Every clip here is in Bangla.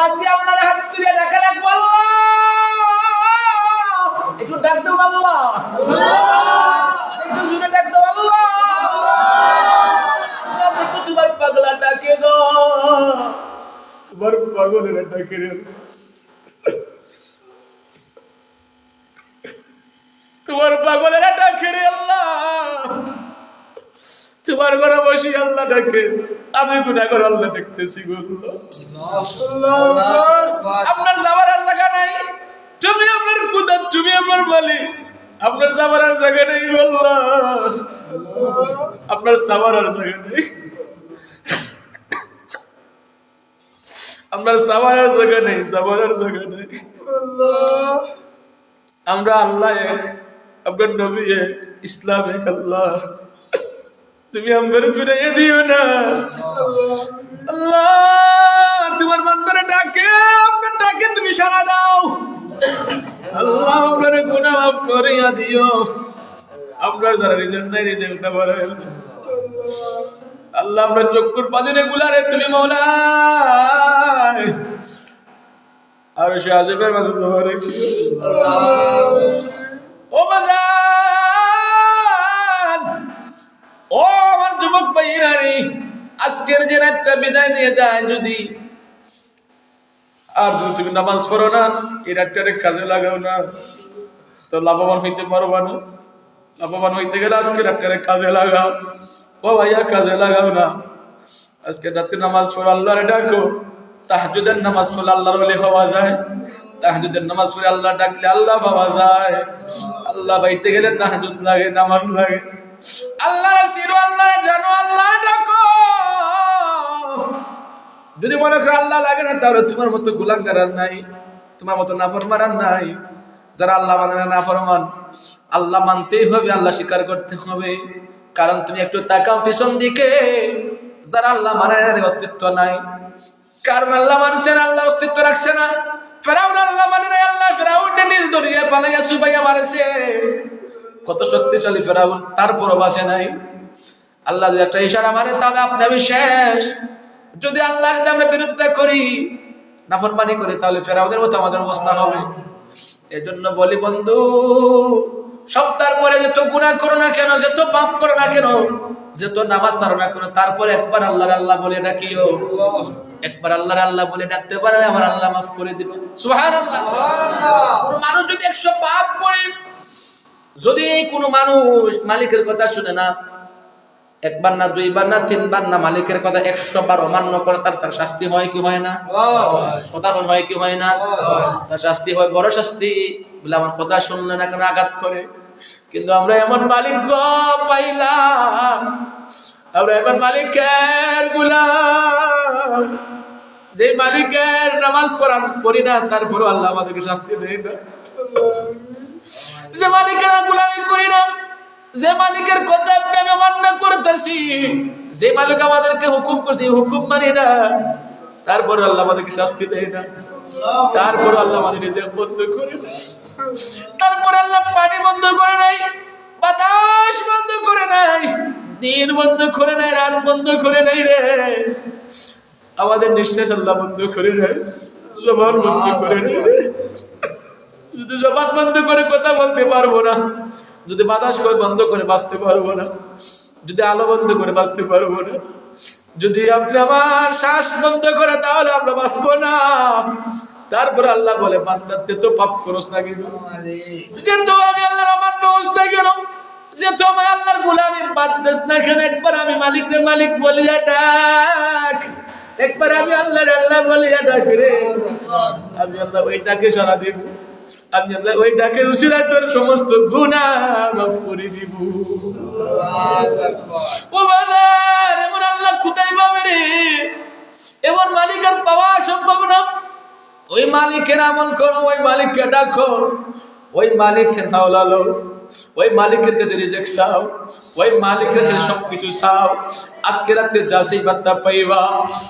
জবান দিয়ে আল্লাহর হাত তুলে ডাকা লাগবে আল্লাহ। একটু ডাক দেব আল্লাহ, একটু জোরে ডাক দেব আল্লাহ। আল্লাহ দেখো তোমার পাগলা ডাকে গো, তোমার পাগলের ডাকে রে, তোমার পাগলের ডাকে রে আল্লাহ। তোমার ঘরে বসি আল্লাহ ডাকে, আমি গুনাহগার আল্লাহ দেখতেছি গো। আপনার যাওয়ার আর জায়গা নাই, তুমি আপনার কুদরত, তুমি আমার মালিক, আপনার যাওয়ার আর জায়গা নেই আল্লাহ, আপনার যাওয়ার আর জায়গা নেই, আপনার যাওয়ার আর জায়গা নেই, যাওয়ার আর জায়গা নেই আল্লাহ। আমরা আল্লাহ এক, আপনার নবী এক, ইসলাম এক আল্লাহ। তুমি আমার ফিরাইয়া দিও না আল্লাহ। তোমার বান্দারে ডাকে, আপনার ডাকে তুমি সাড়া দাও আল্লাহ। আপনার গুনাহ মাফ করিয়া দিও, আপনার যারা রিজিক নাই রিজিকটা বাড়াইয়া দাও আল্লাহ। আপনার চক্ষুর পানিরে গুলারে তুমি মাওলা আর সে আজবের মাঝে জমা রাখিও ও বাজান, ও আমার যুবক ভাইরা রে, আজকের যে রাতটা বিদায় দিয়ে যায় যদি, আর যদি তুমি নামাজ পড়ো না, এই রাতটারে কাজে লাগাও না, তো লাভবান হইতে পারবা না। লাভবান হইতে গেলে আজকে রাতটারে কাজে লাগাও। ও ভাইয়া কাজে লাগাও না, আজকে রাতে নামাজ পড়ো, আল্লাহরে ডাকো। তাহাজ্জুদের নামাজ পড়লে আল্লাহর ওলি হওয়া যায়, তাহাজ্জুদের নামাজ পড়ে আল্লাহ ডাকলে আল্লাহ পাওয়া যায়। আল্লাহ পাইতে গেলে তাহাজ্জুদ লাগে, নামাজ লাগে। আল্লাহ সিরো, আল্লাহ জানো, আল্লাহ ডাকো। যদি মনে করো আল্লাহ লাগে না, তাহলে তোমার মতো গুলাঙ্গার আর নাই, তোমার মতো নাফরমান আর নাই। যারা আল্লাহ মানে না, নাফরমান, আল্লাহ মানতেই হবে, আল্লাহ স্বীকার করতে হবে। কারণ তুমি একটু তাকাও পিছন দিকে, যারা আল্লাহ মানে অস্তিত্ব নাই। কারণ আল্লাহ মানছে না, আল্লাহ অস্তিত্ব রাখছে না। ফেরাউন আল্লাহ মানে নাই, আল্লাহ ফেরাউনকে নীল দরিয়া পালাইয়া সুবাইয়া মারছে। কত শক্তিশালী ফেরাউন, তারপরও বাঁচে নাই। আল্লাহ যদি একটা ইশারা মারে তাহলে আপনি আমি শেষ। যদি আল্লাহ যদি আমরা বিরোধিতা করি, নাফরমানি করি, তাহলে ফেরাউনের মতো আমাদের অবস্থা হবে। এজন্য বলি বন্ধু, সপ্তাহ পরে যত গুনাহ করো না কেন, যত পাপ করো না কেন, যত নামাজ ছাড়ো না কেন, তারপরে একবার আল্লাহর আল্লাহ বলে ডাকিও। একবার আল্লাহর আল্লাহ বলে ডাকতে পারলে আমার আল্লাহ মাফ করে দিবেন। সুবহানাল্লাহ। কোনো মানুষ যদি 100 পাপ করে, যদি কোনো মানুষ মালিকের কথা শুনে না, একবার না, দুইবার না, তিনবার না, মালিকের কথা 100 বার অমান্য করে, তার শাস্তি হয় কি হয় না? কথা হয় কি হয় না? তার শাস্তি হয়, বড় শাস্তি। বলে আমার কথা শুনলে না কেন, আঘাত করে। কিন্তু আমরা এমন মালিক পাইলাম, আমরা এমন মালিকের গোলাম, যে মালিকের নামাজ পড়ি না, তারপরও আল্লাহ আমাদেরকে শাস্তি দেয় না। যে মালিকের গোলামি করি না, যে মালিকের কথা আমি অমান্য করতেছি, যে মালিক আমাদেরকে হুকুম করছে হুকুম মানি না, তারপর আল্লাহ আমাদেরকে শাস্তি দেয় না। তারপর আল্লাহ আমাদের রিজিক বন্ধ করে না, তারপর আল্লাহ পানি বন্ধ করে নাই, বাতাস বন্ধ করে নাই, দিন বন্ধ করে নাই, রাত বন্ধ করে নাই রে। আমাদের নিঃশ্বাস আল্লাহ বন্ধ করে নাই, জবান বন্ধ করে নাই রে। যদি জবান বন্ধ করে কথা বলতে পারবো না, যদি বাতাস বন্ধ করে বাঁচতে পারবো না, যদি আলো বন্ধ করে বাঁচতে পারবো না, যদি আপনি আমার শ্বাস বন্ধ করে, তাহলে আমরা বাঁচবো না। তারপর আল্লাহ বলে, বান্দাতে তো পাপ করস না কেন, যে তো আমি আল্লাহর অমান্য হস না কেন, যে তো আমি আল্লাহর গোলামি বাদ দিস না কেন, একবার আমি মালিক রে মালিক বলিয়া ডাক, একবার আমি আল্লাহর আল্লাহ বলিয়া ডাক রে, আমি আল্লাহ ওই ডাকে সাড়া দিব। আমি আল্লাহ ওই ডাকের উসিলায় তোর সমস্ত গুনাহ মাফ করে দিব। ও বাজার, এমন আল্লাহ কোথায় পাবে রে? এমন মালিকের পাওয়া সম্ভব না। ওই মালিকের আমল করো, ওই মালিককে ডাকো, ওই মালিককে হাওলালো, ওই মালিকের কাছে রিজিক চাও, ওই মালিকের কাছে সবকিছু চাও। আজকে রাতে যা চাইবা তা পাইবা।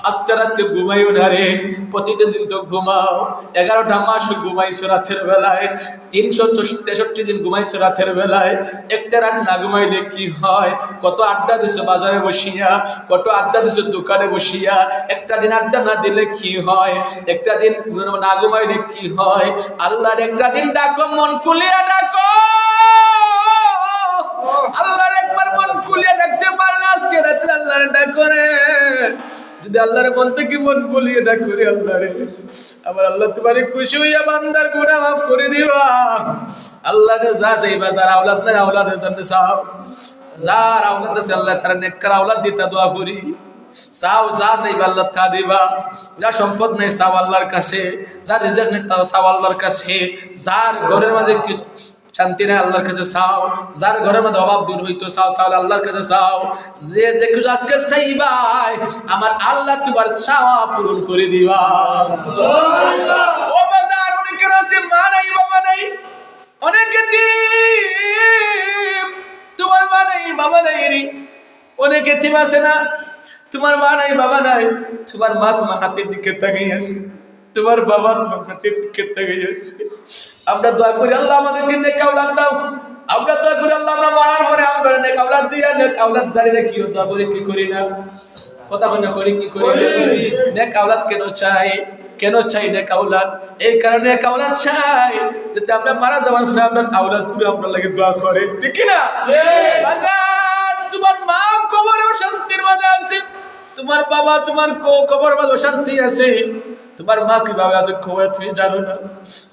আজকে রাতে ঘুমাইও না রে, প্রতিদিন দিন তো ঘুমাও। 11টা মাস ঘুমাইছো রাতের বেলায়, 363 দিন ঘুমাইছো রাতের বেলায়। একটা রাত না ঘুমাইলে কি হয়? কত আড্ডা দিছো বাজারে বসিয়া, কত আড্ডা দিছো দোকানে বসিয়া। একটা দিন আড্ডা না দিলে কি হয়? একটা দিন না ঘুমাইলে কি হয়? আল্লাহর একটা দিন ডাকো, মন খুলিয়া ডাকো। আল্লাহর একবার মন খুলিয়া ডাকতে পারলে আজকে রাতে আল্লাহর ডাকো রে। যদি আল্লাহর মন থেকে মন খুলিয়ে ডাকো রে আল্লাহ রে, আবার আল্লাহ তোমারে খুশি হইয়া বান্দার গুনাহ মাফ করে দিবা। আল্লাহকে যা চাইবা, যার আওলাদ নাই আওলাদের জন্য চাও, যার আওলাদ আছে আল্লাহ তার নেককার আওলাদ দিতে দোয়া করি। চাও যা চাইবা আল্লাহ তা দিবা। যা সম্পদ নাই চাও আল্লাহর কাছে, যার রিজিক নাই তাও চাও আল্লাহর কাছে। যার ঘরের মাঝে শান্তি নাই আল্লাহর কাছে চাও, যার ঘরের মধ্যে অভাব দূর হইতো চাও, তাহলে আল্লাহর কাছে চাও। যে যে কিছু আজকে চাইবাই আমার আল্লাহ তোমার চাওয়া পূরণ করে দিবা। ও বাজার অনেকের আছে মা নাই বাবা নাই, অনেকে তোমার মা নাই বাবা নাই রে, অনেকে টিম আছে না তোমার মা নাই বাবা নাই, তোমার মা তোমার হাতের দিকে তাকিয়ে আছে, তোমার বাবা তোমার হাতের দিকে তাকিয়ে আছে। আমরা দোয়া করি আল্লাহ আমাদেরকে নেক আওলাদ দাও। আমরা দোয়া করি আল্লাহ আমরা মরার পরে আমরা নেক আওলাদ দিয়া, নেক আওলাদ জানি না কি দোয়া করি কি করি না, কথা কই না করি কি করি না। নেক আওলাদ কেন চাই? কেন চাই নেক আওলাদ? এই কারণে নেক আওলাদ চাই যাতে আমরা মারা যাওয়ার পরে আপনার আওলাদ গুলো আপনার লাগে দোয়া করে, ঠিক কি না? বাজার তোমার মা কবরে শান্তির মাঝে আছে, তোমার বাবা তোমার কবর মাঝে শান্তি আছে। তোমার মা কিভাবে আছে খবর তুমি জানো না।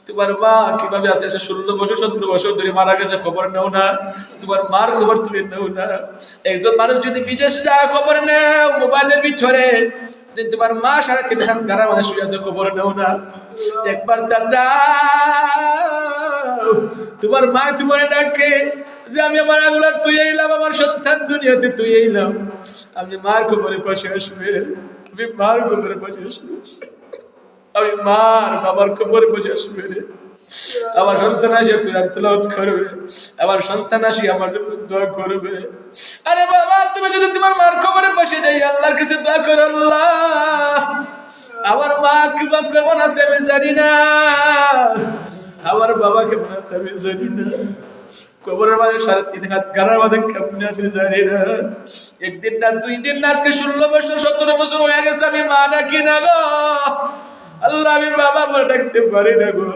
তোমার মা কিভাবে আছে 16 বছর 17 বছর ধরে মারা গেছে, খবর নেও না। তোমার মার খবর তুমি নেও না। একজন মানুষ যদি বিদেশে যায় খবর নেও মোবাইলের ভিতরে, তোমার মা 3.5 ঘন্টার মাঝে শুয়ে আছে, খবর নেও না। একবার দাদা তোমার মা তোমার ডাকে যে আমি আমার আগুলার তুই এলাম, আমার সন্তান দুনিয়াতে তুই এলাম, আমি মার খবরে পাশে আসবে, আমি মার খবরে পাশে আসবে, আমি মার বাবার খবরে বসে আসবে রে। আমার সন্তান আসে কুরআন তেলাওয়াত করবে, আমার সন্তান আসি আমার জন্য দোয়া করবে। আরে বাবা তুমি যদি তোমার মার খবরে বসে যাই আল্লাহর কাছে দোয়া করো, আল্লাহ আমার মা কেমন আছে আমি জানি না, আমার বাবা কেমন আছে আমি জানি না, কবরের মাঝে 3.5 হাত গানার মাঝে কেমন আছে জানি না। একদিন না 2 দিন না আজকে 16 বছর 17 বছর হয়ে গেছে আমি মা নাকি না গো আল্লাহ, আমি বাবা বলে ডাকতে পারি না গো।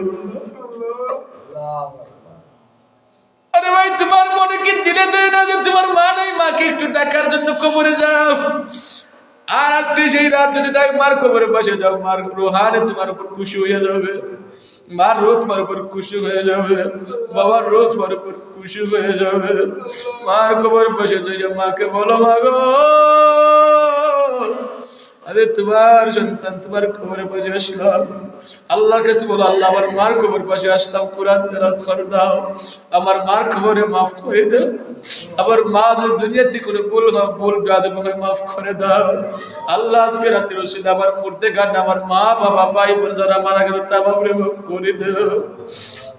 আরে ভাই তোমার মনে কি দিলে দেয় না যে তোমার মা নেই, মাকে একটু ডাকার জন্য কবরে যাও। আর আজকে সেই রাত যদি তাই মার কবরে বসে যাও, মার রোহানে তোমার উপর খুশি হয়ে যাবে, মার রোজ তোমার উপর খুশি হয়ে যাবে, বাবার রোজ তোমার উপর খুশি হয়ে যাবে। মার কবরে বসে যাও, মাকে বলো মা গো আরে তোমার সন্তান তোমার কবরে বসে আসলাম, আল্লাহর কাছে বলো আল্লাহ আমার মার কবর পাশে আসলাম, কোরআন তেলাওয়াত করে দাও, আমার মার কবরে মাফ করে দাও, আমার মা যদি দুনিয়াতে কোনো ভুল বেয়াদব হয় মাফ করে দাও। আল্লাহ আজকে রাতে রসিদ আমার মুর্দে গান আমার মা বাবা ভাই বোন যারা মারা গেছে তামামরে মাফ করে দাও।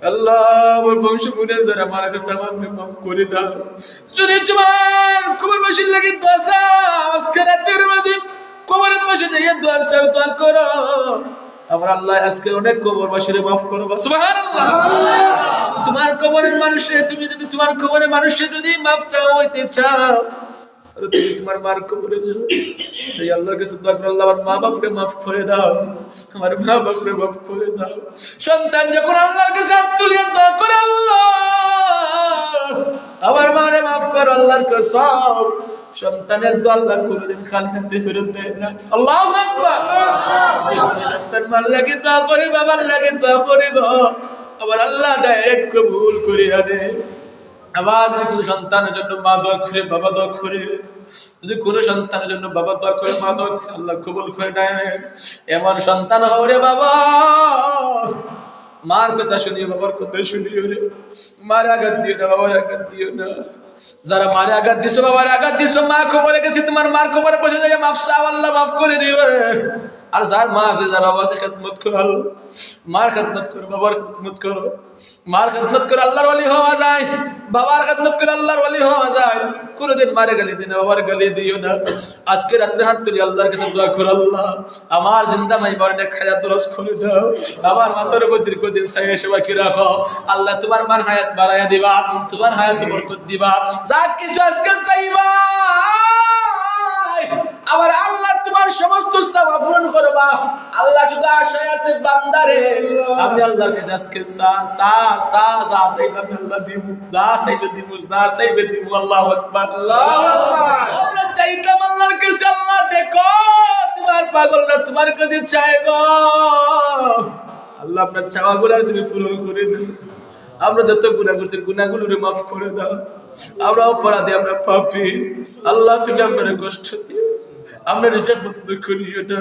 আল্লাহ আমার বংশ বুনে যারা মারা গেছে তামামরে মাফ করে দাও। যদি তোমার কবর বাসীর লাগে দোয়া আজকে রাতের মাঝে কবরের পাশে যাইয়া দোয়ার চাও, দোয়া করো আমার আল্লাহ আজকে অনেক কবরবাসীরে মাফ করো, সুবহানাল্লাহ। তোমার কবরের মানুষে তুমি যদি তোমার কবরের মানুষে যদি মাফ চাও হইতে চাও, তুমি তোমার মার কবরে যাও, এই আল্লাহর কাছে দোয়া করো আল্লাহ আমার মা বাপকে মাফ করে দাও, আমার মা বাপকে মাফ করে দাও। সন্তান যখন আল্লাহর কাছে হাত তুলিয়া দোয়া করে আল্লাহ আমার মারে মাফ করো, আল্লাহর কসম সন্তানের দোয়া আল্লাহ কোনদিন খালি হাতে ফেরত দেয় না। আল্লাহু আকবার। তার মার লাগে দোয়া করে, বাবার লাগে দোয়া করে গো আবার আল্লাহ ডাইরেক্ট কবুল করে আনে। আবার যদি কোনো সন্তানের জন্য মা দোয়া করে বাবা দোয়া করে, যদি কোনো সন্তানের জন্য বাবা দোয়া করে মা দোয়া করে আল্লাহ কবুল করে ডাইরেক্ট। এমন সন্তান হও রে বাবা মার কথা শুনিও বাবার কথা শুনিও রে, মার আঘাত দিও না বাবার আঘাত দিও না। যারা মারে আঘাত দিছো বাবার আঘাত দিছো, মা খবরে গেছি তোমার মার খবরে বসে যায় মাফ চাও আল্লাহ মাফ করে দিও রে। আর যার মা আছে যার বাবা আছে খেদমত করো, মার খেদমত করো, বাবার খেদমত করো। মার খেদমত করে আল্লাহর ওলি হওয়া যায়, বাবার খেদমত করে আল্লাহর ওলি হওয়া যায়। কোনদিন মারে গালি দিও না, বাবার গালি দিও না। আজকে রাত্রে হাত তুলি আল্লাহর কাছে দোয়া করো, আল্লাহ আমার জিন্দা মাই বারনে খায়াত রস খুলে দাও, আমার মাতার উপর দীর্ঘদিন সাইয়ে সেবা কি রাখো। আল্লাহ তোমার মার হায়াত বাড়াইয়া দিবা, তোমার হায়াত বরকত দিবা। যা কিছু আজকে চাইবা আবার আল্লাহ তোমার সমস্ত চাওয়া পূরণ করবা। আল্লাহ শুধু আশায় আছে বান্দারে আমি আল্লাহর কাছে আজকে যা চাইবা আমি আল্লাহ দিব, যা চাইবে দিব, যা চাইবে দিব। আল্লাহু আকবার, আল্লাহু আকবার। আল্লাহ চাইতাম আল্লাহর কাছে, আল্লাহ দেখো তোমার পাগলরা তোমার কাছে চাই গো। আল্লাহ আপনার চাওয়াগুলো তুমি পূরণ করে দেন। আমরা যত গুনাহ করছি গুনাহগুলোরে মাফ করে দাও। আমরা অপরাধী, আমরা পাপী। আল্লাহ তুমি আমাদের কষ্ট দিও, আমরা রিজেক্ট বন্ধ করিও না।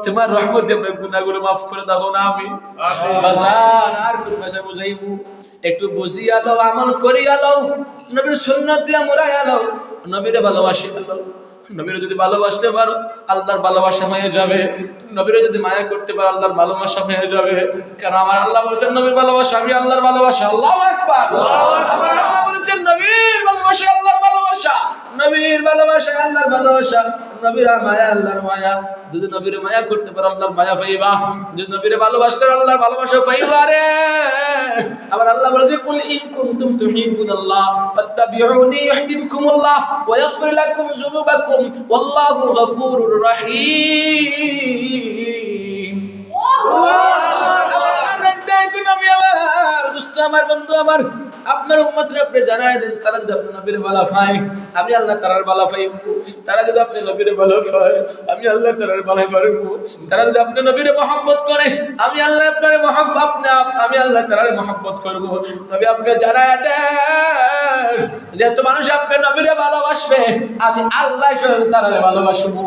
তোমার রহমতে আমরা গুনাহগুলো মাফ করে দাও না। আমিন। বাজার আর কোন ভাষা বুঝাইবো, একটু বুঝিয়া লও, আমল করিয়া লও, নবীর সুন্নাত দিয়া মুরাইয়া লও, নবীরে ভালোবাসিয়া লও। নবীরে যদি ভালোবাসতে পারো আল্লাহর ভালোবাসা হয়ে যাবে। নবীরে যদি মায়া করতে পারো আল্লাহর ভালোবাসা হয়ে যাবে। কারণ আমার আল্লাহ বলেছেন নবীর ভালোবাসা আমি আল্লাহর ভালোবাসা। আল্লাহু আকবার, আল্লাহু আকবার। আল্লাহ বলেছেন নবীর ভালোবাসা আল্লাহর ভালোবাসা, নবীর ভালোবাসা আল্লাহর ভালোবাসা, নবীর মায়া আল্লাহর মায়া। যদি নবীর মায়া করতে পারো আল্লাহর মায়া পাইবা, যদি নবীর ভালোবাসতে পারো আল্লাহর ভালোবাসা পাইবা রে। আবার আল্লাহ বলেছে কুল ইন কুনতুম তুহিব্বুনাল্লাহ ফাত্তাবিউনি ইউহিব্বুকুমুল্লাহ ওয়া ইয়াগফির লাকুম যুনুবাকুম ওয়াল্লাহু গফুরুর রহিম। আমার বন্ধু আমার আপনার উম্মতরে আপনি জানায় দেন, তারা যদি আপনি নবীর ভালো পায় আমি আল্লাহ তারার ভালো পাইব। তারা যদি আপনি নবীর ভালো পায় আমি আল্লাহ তারার ভালো পাইব। তারা যদি আপনি নবীর মহব্বত করে আমি আল্লাহ আপনার মহব্বত, আমি আল্লাহ তারার মহব্বত করব। নবী আপনি জানায় দেন যেহেতু মানুষ আপনি নবীর ভালোবাসবে আমি আল্লাহ স্বয়ং তারারে ভালোবাসবো।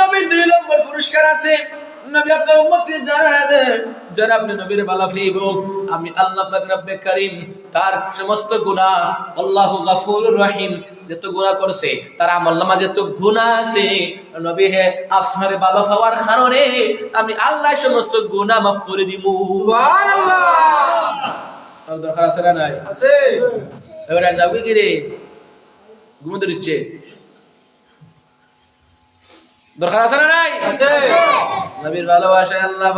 নবীর 2 নম্বর পুরস্কার আছে। নবী আপনার উম্মতকে জানায় দেন যারা আপনি নবীর ভালো পাইব আমি আল্লাহ পাক রব্বে কারীম তার সমস্ত গুনাহ, আল্লাহু গফুরুর রহিম, যত গুনাহ করছে তার আমলনামা যত গুনাহ আছে নবী হে আপনার ভালো পাওয়ার কারণে আমি আল্লাহ সমস্ত গুনাহ মাফ করে দিব। সুবহানাল্লাহ। আর দরকার আছে না নাই? আছে। এবারে যাবি কি রে? ঘুমোতে দিচ্ছে। দরকার আছে না নাই? আছে। নবীর ভালোবাসায় আল্লাহ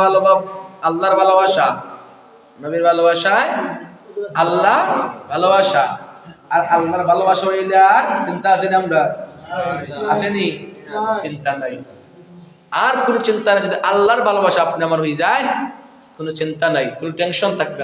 আল্লাহর ভালোবাসা, নবীর ভালোবাসায় আল্লাহ ভালোবাসা। আর আল্লাহর ভালোবাসা হইলে আর চিন্তা আছে না? আমরা আসেনি, চিন্তা নাই। আর কোন চিন্তা নাই। যদি আল্লাহর ভালোবাসা আপনি আমার হয়ে যায় কোনো চিন্তা নাই, কোনো টেনশন থাকবে।